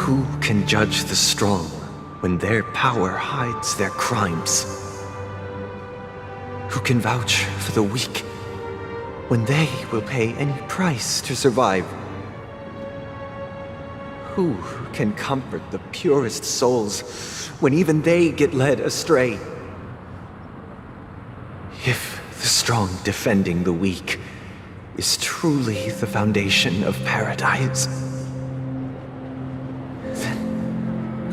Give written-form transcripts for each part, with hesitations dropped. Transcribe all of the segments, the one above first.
Who can judge the strong when their power hides their crimes? Who can vouch for the weak when they will pay any price to survive? Who can comfort the purest souls when even they get led astray? If the strong defending the weak is truly the foundation of paradise, then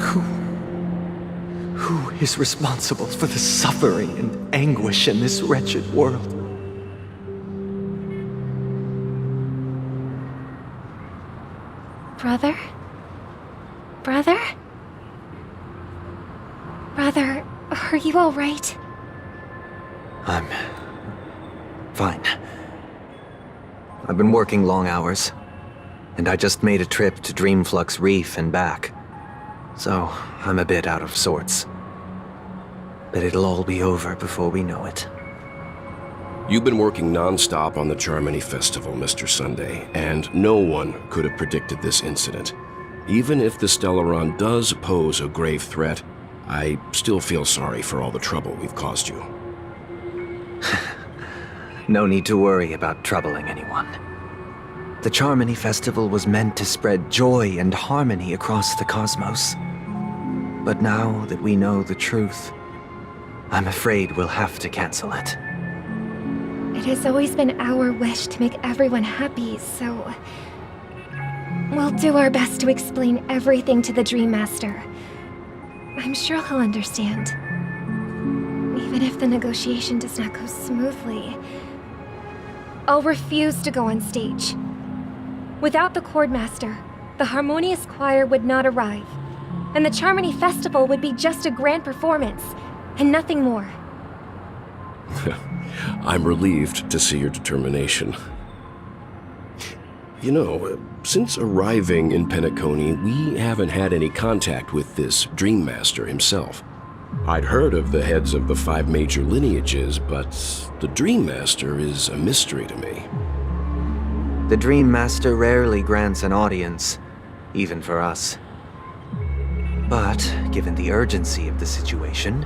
who is responsible for the suffering and anguish in this wretched world? Brother? Brother? Brother, are you all right? I'm fine. I've been working long hours, and I just made a trip to Dreamflux Reef and back. So, I'm a bit out of sorts. But it'll all be over before we know it. You've been working non-stop on the Charmony Festival, Mr. Sunday, and no one could have predicted this incident. Even if the Stellaron does pose a grave threat, I still feel sorry for all the trouble we've caused you. No need to worry about troubling anyone. The Charmony Festival was meant to spread joy and harmony across the cosmos. But now that we know the truth, I'm afraid we'll have to cancel it. It has always been our wish to make everyone happy, so... we'll do our best to explain everything to the Dreammaster. I'm sure he'll understand. Even if the negotiation does not go smoothly, I'll refuse to go on stage. Without the Chordmaster, the Harmonious Choir would not arrive, and the Charmony Festival would be just a grand performance, and nothing more. I'm relieved to see your determination. You know, since arriving in Penacony, we haven't had any contact with this Dreammaster himself. I'd heard of the heads of the 5 major lineages, but the Dreammaster is a mystery to me. The Dreammaster rarely grants an audience, even for us. But, given the urgency of the situation,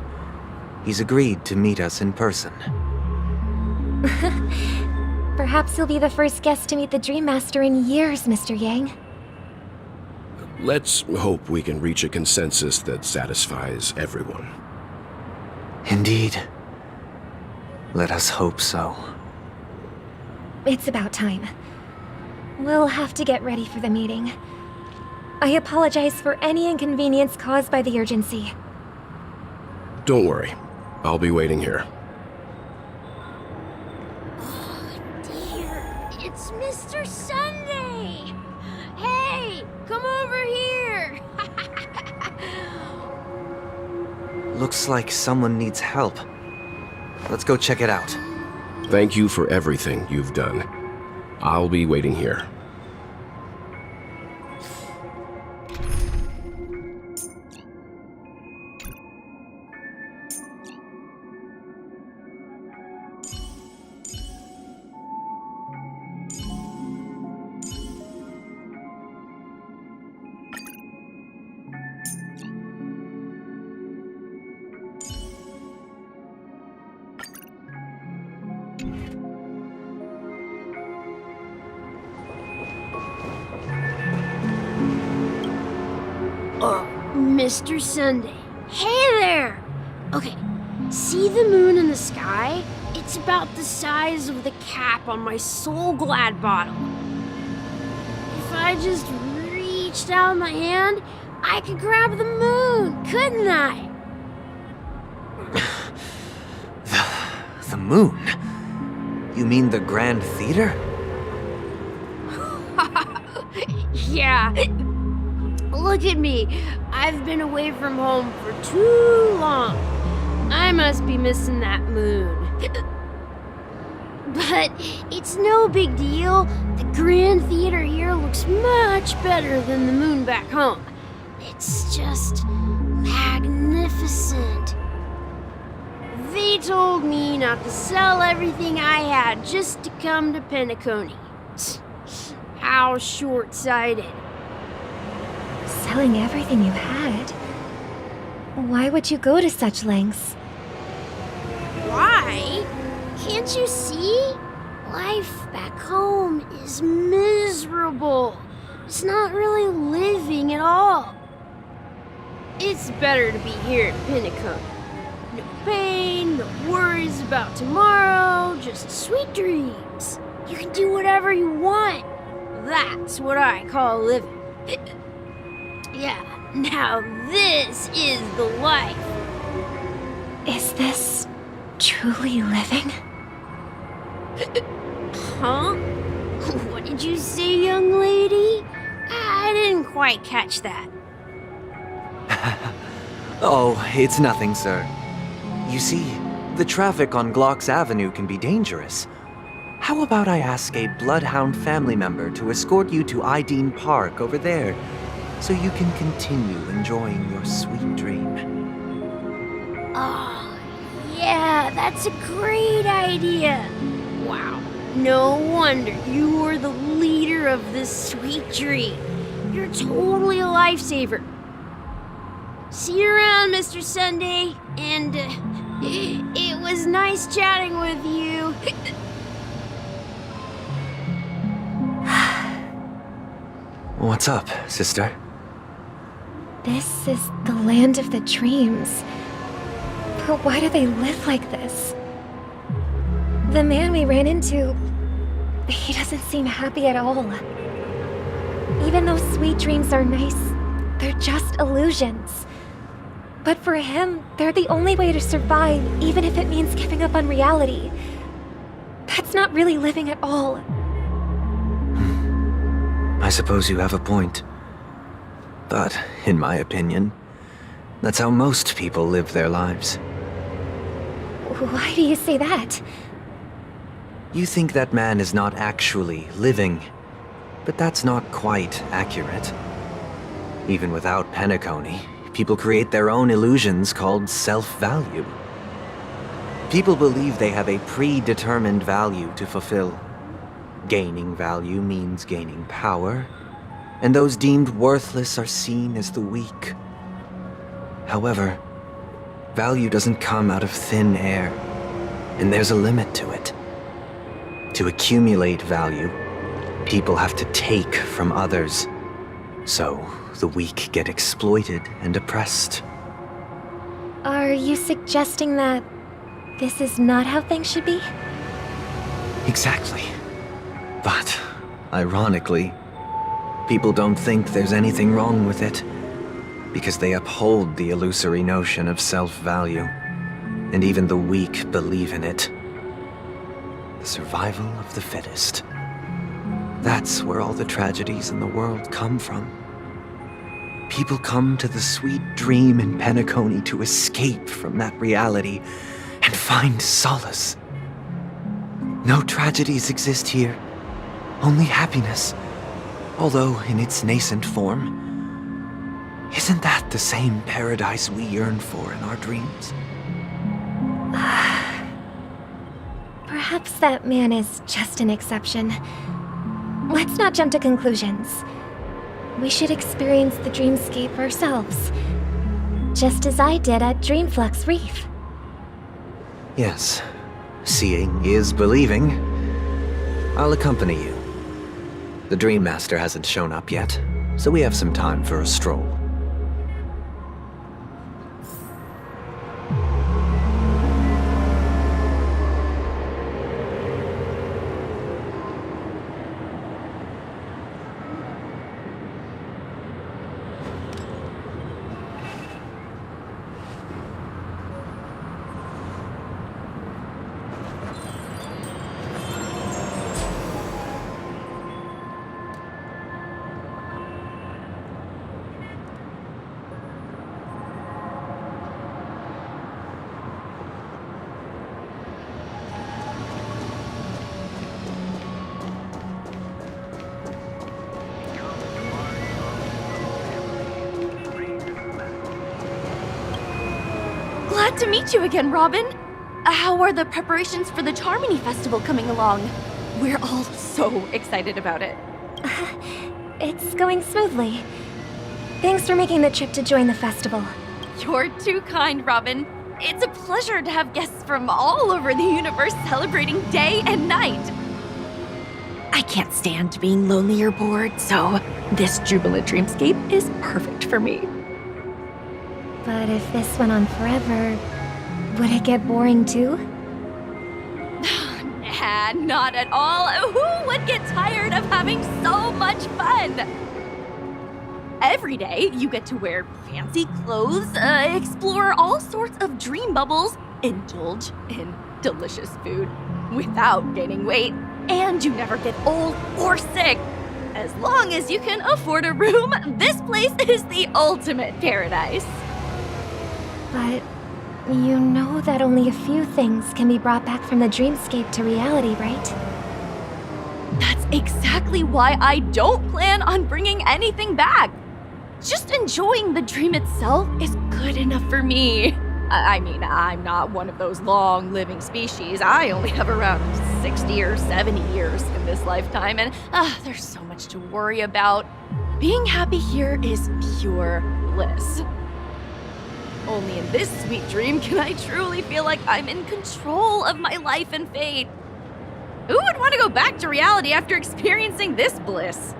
he's agreed to meet us in person. Perhaps you'll be the first guest to meet the Dreammaster in years, Mr. Yang. Let's hope we can reach a consensus that satisfies everyone. Indeed. Let us hope so. It's about time. We'll have to get ready for the meeting. I apologize for any inconvenience caused by the urgency. Don't worry. I'll be waiting here. It's Mr. Sunday! Hey, come over here! Looks like someone needs help. Let's go check it out. Thank you for everything you've done. I'll be waiting here. Mr. Sunday. Hey there! Okay, see the moon in the sky? It's about the size of the cap on my Soul Glad bottle. If I just reached out my hand, I could grab the moon, couldn't I? The moon? You mean the Grand Theater? Yeah. Look at me. I've been away from home for too long. I must be missing that moon. But it's no big deal. The Grand Theater here looks much better than the moon back home. It's just magnificent. They told me not to sell everything I had just to come to Penacony. How short-sighted. selling everything you had. Why would you go to such lengths? Why? Can't you see? Life back home is miserable. It's not really living at all. It's better to be here at Pinnacle. No pain, no worries about tomorrow, just sweet dreams. You can do whatever you want. That's what I call living. Yeah, now this is the life. Is this truly living? Huh? What did you say, young lady? I didn't quite catch that. Oh, it's nothing, sir. You see, the traffic on Glock's Avenue can be dangerous. How about I ask a Bloodhound family member to escort you to Ideen Park over there, so you can continue enjoying your sweet dream? Oh, yeah, that's a great idea. Wow, no wonder you were the leader of this sweet dream. You're totally a lifesaver. See you around, Mr. Sunday, and it was nice chatting with you. What's up, sister? This is the land of the dreams. But why do they live like this? The man we ran into, he doesn't seem happy at all. Even though sweet dreams are nice, they're just illusions. But for him, they're the only way to survive, even if it means giving up on reality. That's not really living at all. I suppose you have a point. But, in my opinion, that's how most people live their lives. Why do you say that? You think that man is not actually living, but that's not quite accurate. Even without Penacony, people create their own illusions called self-value. People believe they have a predetermined value to fulfill. Gaining value means gaining power, and those deemed worthless are seen as the weak. However, value doesn't come out of thin air, and there's a limit to it. To accumulate value, people have to take from others, so the weak get exploited and oppressed. Are you suggesting that this is not how things should be? Exactly. But, ironically, people don't think there's anything wrong with it, because they uphold the illusory notion of self-value, and even the weak believe in it. The survival of the fittest. That's where all the tragedies in the world come from. People come to the sweet dream in Penacony to escape from that reality and find solace. No tragedies exist here, only happiness, although in its nascent form. Isn't that the same paradise we yearn for in our dreams? Perhaps that man is just an exception. Let's not jump to conclusions. We should experience the dreamscape ourselves, just as I did at Dreamflux Reef. Yes, seeing is believing. I'll accompany you. The Dreammaster hasn't shown up yet, so we have some time for a stroll. Glad to meet you again, Robin. How are the preparations for the Charmony Festival coming along? We're all so excited about it. It's going smoothly. Thanks for making the trip to join the festival. You're too kind, Robin. It's a pleasure to have guests from all over the universe celebrating day and night. I can't stand being lonely or bored, so this jubilant dreamscape is perfect for me. But if this went on forever, would it get boring too? Nah, not at all. Who would get tired of having so much fun? Every day, you get to wear fancy clothes, explore all sorts of dream bubbles, indulge in delicious food without gaining weight, and you never get old or sick. As long as you can afford a room, this place is the ultimate paradise. But you know that only a few things can be brought back from the dreamscape to reality, right? That's exactly why I don't plan on bringing anything back. Just enjoying the dream itself is good enough for me. I mean, I'm not one of those long-living species. I only have around 60 or 70 years in this lifetime, and there's so much to worry about. Being happy here is pure bliss. Only in this sweet dream can I truly feel like I'm in control of my life and fate. Who would want to go back to reality after experiencing this bliss?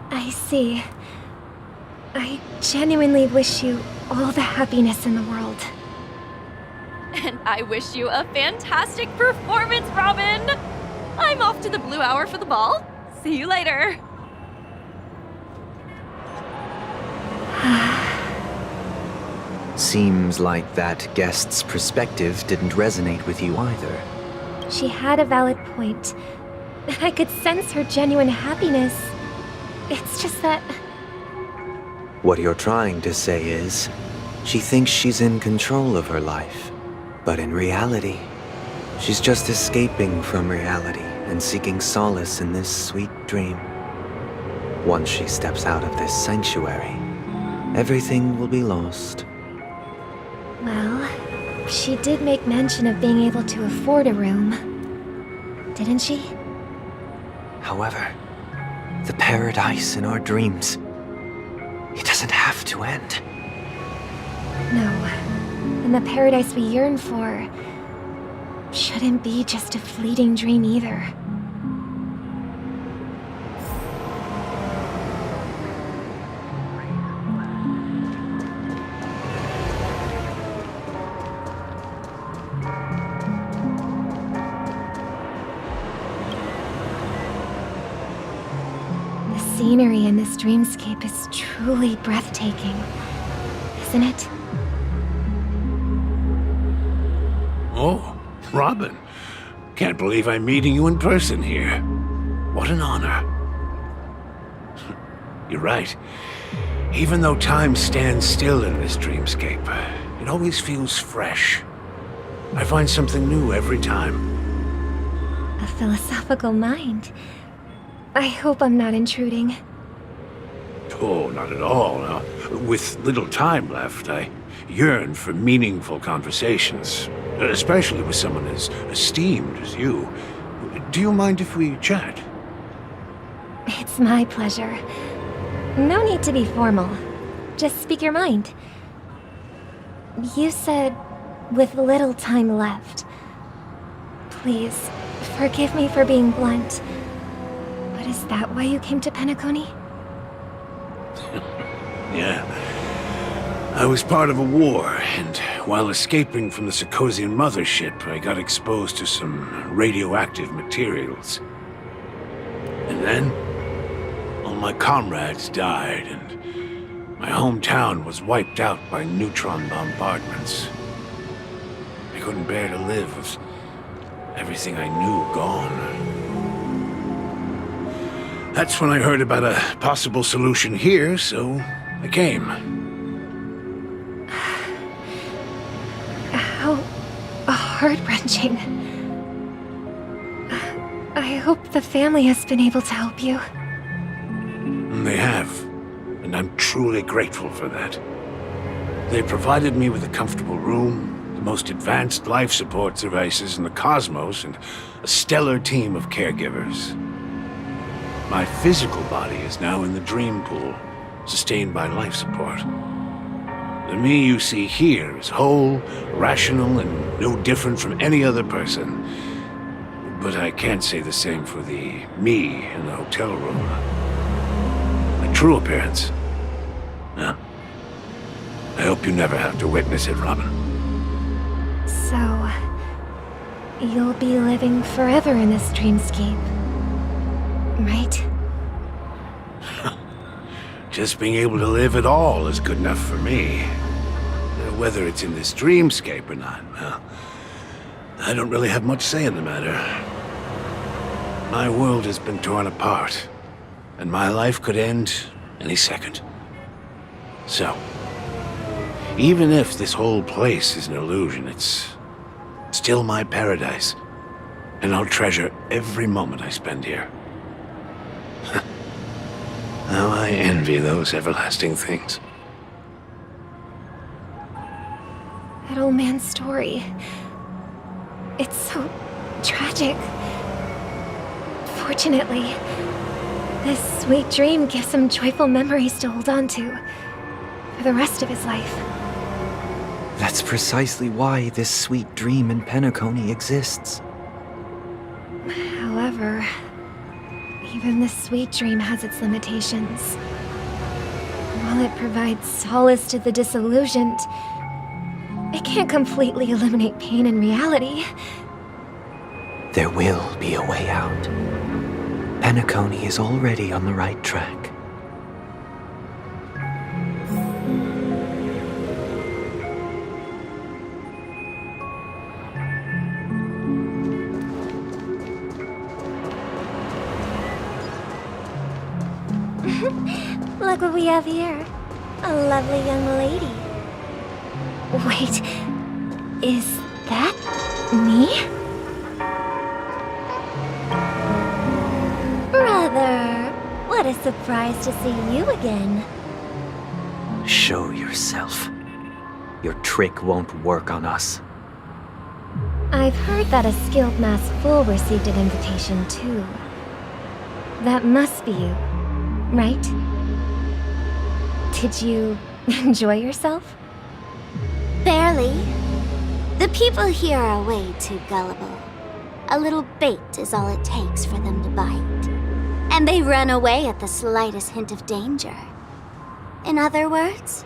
I see. I genuinely wish you all the happiness in the world. And I wish you a fantastic performance, Robin! I'm off to the Blue Hour for the ball. See you later. Seems like that guest's perspective didn't resonate with you either. She had a valid point. I could sense her genuine happiness. It's just that... What you're trying to say is, she thinks she's in control of her life. But in reality, she's just escaping from reality and seeking solace in this sweet dream. Once she steps out of this sanctuary, everything will be lost. Well, she did make mention of being able to afford a room. Didn't she? However, the paradise in our dreams, it doesn't have to end. No. And the paradise we yearn for shouldn't be just a fleeting dream either. The scenery in this dreamscape is truly breathtaking, isn't it? Oh, Robin. Can't believe I'm meeting you in person here. What an honor. You're right. Even though time stands still in this dreamscape, it always feels fresh. I find something new every time. A philosophical mind. I hope I'm not intruding. Oh, not at all. Now, with little time left, I yearn for meaningful conversations, especially with someone as esteemed as you. Do you mind if we chat? It's my pleasure. No need to be formal. Just speak your mind. You said, with little time left. Please, forgive me for being blunt. But is that why you came to Penacony? Yeah. I was part of a war, and while escaping from the Sarkosian mothership, I got exposed to some radioactive materials. And then, all my comrades died, and my hometown was wiped out by neutron bombardments. I couldn't bear to live with everything I knew gone. That's when I heard about a possible solution here, so I came. How heart-wrenching. I hope the family has been able to help you. They have, and I'm truly grateful for that. They provided me with a comfortable room, the most advanced life support devices in the cosmos, and a stellar team of caregivers. My physical body is now in the dream pool, sustained by life support. The me you see here is whole, rational, and no different from any other person. But I can't say the same for the me in the hotel room. My true appearance. Well, I hope you never have to witness it, Robin. So, you'll be living forever in this dreamscape, right? Just being able to live at all is good enough for me. Whether it's in this dreamscape or not, well, I don't really have much say in the matter. My world has been torn apart, and my life could end any second. So, even if this whole place is an illusion, it's still my paradise, and I'll treasure every moment I spend here. How I envy those everlasting things. That old man's story. It's so tragic. Fortunately, this sweet dream gives him joyful memories to hold on to for the rest of his life. That's precisely why this sweet dream in Penacony exists. However, even this sweet dream has its limitations. While it provides solace to the disillusioned, it can't completely eliminate pain in reality. There will be a way out. Penacony is already on the right track. Look what we have here. A lovely young lady. Wait, is that me? Brother, what a surprise to see you again. Show yourself. Your trick won't work on us. I've heard that a skilled masked fool received an invitation too. That must be you, right? Did you enjoy yourself? Barely. The people here are way too gullible. A little bait is all it takes for them to bite. And they run away at the slightest hint of danger. In other words,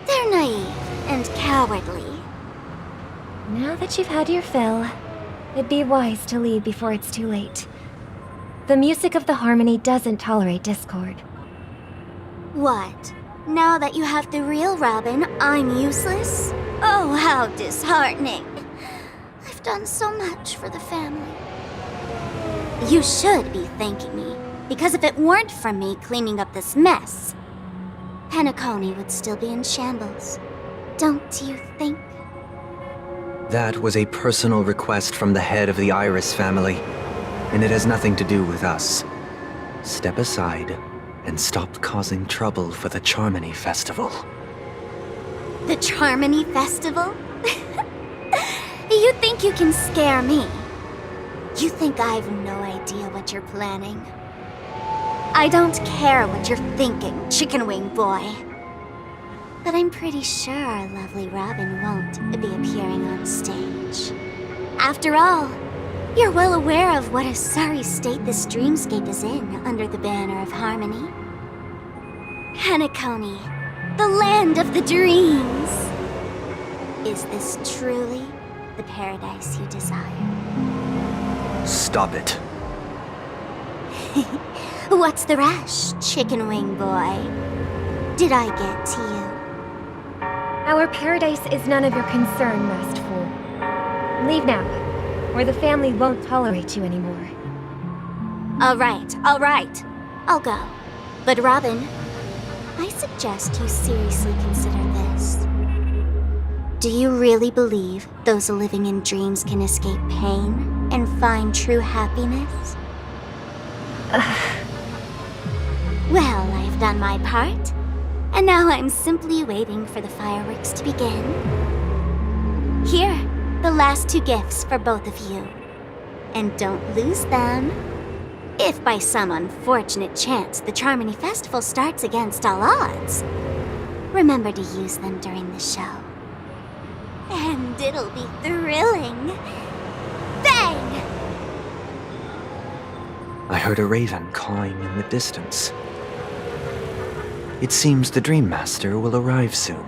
they're naive and cowardly. Now that you've had your fill, it'd be wise to leave before it's too late. The music of the harmony doesn't tolerate discord. What? Now that you have the real Robin, I'm useless? Oh, how disheartening. I've done so much for the family. You should be thanking me, because if it weren't for me cleaning up this mess, Penacony would still be in shambles. Don't you think? That was a personal request from the head of the Iris family, and it has nothing to do with us. Step aside and stop causing trouble for the Charmony Festival. The Charmony Festival? You think you can scare me? You think I've no idea what you're planning? I don't care what you're thinking, chicken wing boy. But I'm pretty sure our lovely Robin won't be appearing on stage. After all, you're well aware of what a sorry state this dreamscape is in under the banner of harmony. Penacony, the land of the dreams. Is this truly the paradise you desire? Stop it. What's the rush, chicken wing boy? Did I get to you? Our paradise is none of your concern, masked fool. Leave now, or the family won't tolerate you anymore. All right. I'll go. But Robin, I suggest you seriously consider this. Do you really believe those living in dreams can escape pain and find true happiness? Well, I've done my part, and now I'm simply waiting for the fireworks to begin. Here, the last 2 gifts for both of you. And don't lose them. If by some unfortunate chance the Charmony Festival starts against all odds, remember to use them during the show. And it'll be thrilling. Bang! I heard a raven cawing in the distance. It seems the Dreammaster will arrive soon.